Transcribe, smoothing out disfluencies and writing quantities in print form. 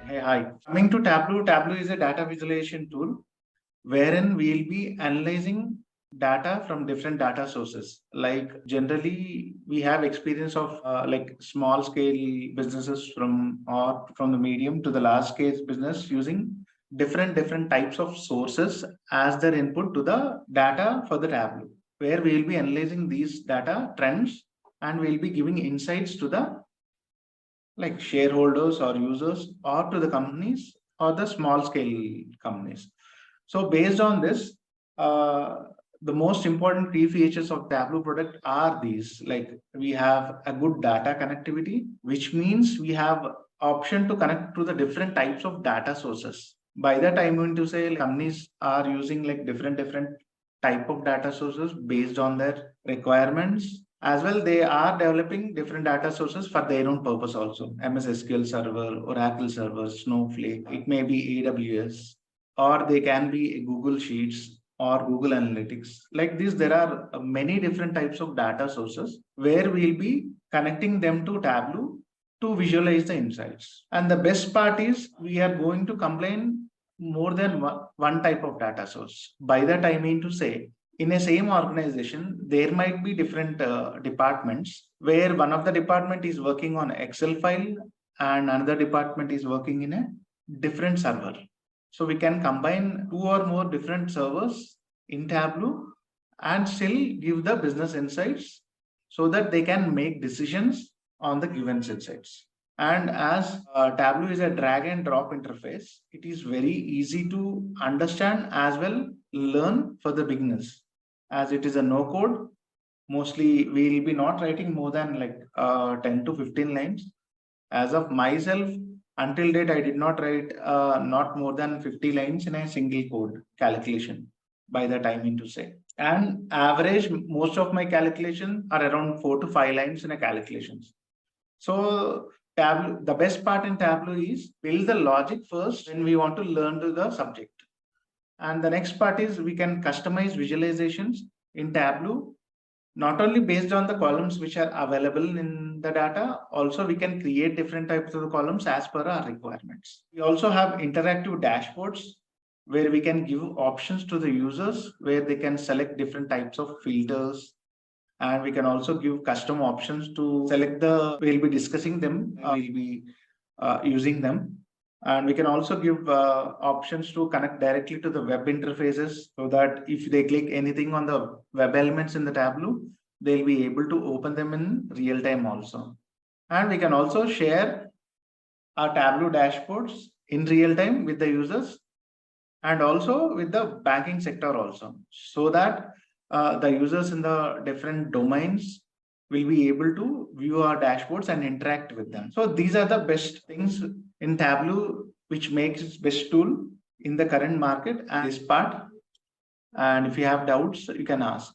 Hey, hi. Coming to Tableau, Tableau is a data visualization tool wherein we'll be analyzing data from different data sources. Like generally, we have experience of like small scale businesses from the medium to the large scale business using different types of sources as their input to the data for the Tableau, where we'll be analyzing these data trends and we'll be giving insights to the like shareholders or users or to the companies or the small scale companies. So based on this, the most important key features of Tableau product are these, like we have a good data connectivity, which means we have option to connect to the different types of data sources. By that I'm going to say companies are using like different type of data sources based on their requirements. As well, they are developing different data sources for their own purpose also. MS SQL Server, Oracle Server, Snowflake, it may be AWS, or they can be Google Sheets or Google Analytics. Like this, there are many different types of data sources where we'll be connecting them to Tableau to visualize the insights. And the best part is we are going to combine more than one type of data source. By that, I mean to say, in a same organization, there might be different departments where one of the department is working on Excel file and another department is working in a different server. So we can combine two or more different servers in Tableau and still give the business insights so that they can make decisions on the given insights. And as Tableau is a drag and drop interface, it is very easy to understand as well learn for the beginners. As it is a no code, mostly we'll be not writing more than like 10 to 15 lines. As of myself, until date, I did not write not more than 50 lines in a single code calculation by the time into say. And average, most of my calculation are around 4 to 5 lines in a calculations. So Tableau, the best part in Tableau is build the logic first when we want to learn to the subject. And the next part is we can customize visualizations in Tableau, not only based on the columns which are available in the data, also we can create different types of the columns as per our requirements. We also have interactive dashboards where we can give options to the users where they can select different types of filters, and we can also give custom options to select we'll be discussing them, we'll be using them. And we can also give options to connect directly to the web interfaces so that if they click anything on the web elements in the Tableau, they'll be able to open them in real time also. And we can also share our Tableau dashboards in real time with the users and also with the banking sector also, so that the users in the different domains will be able to view our dashboards and interact with them. So these are the best things in Tableau, which makes its best tool in the current market and this part. And if you have doubts, you can ask.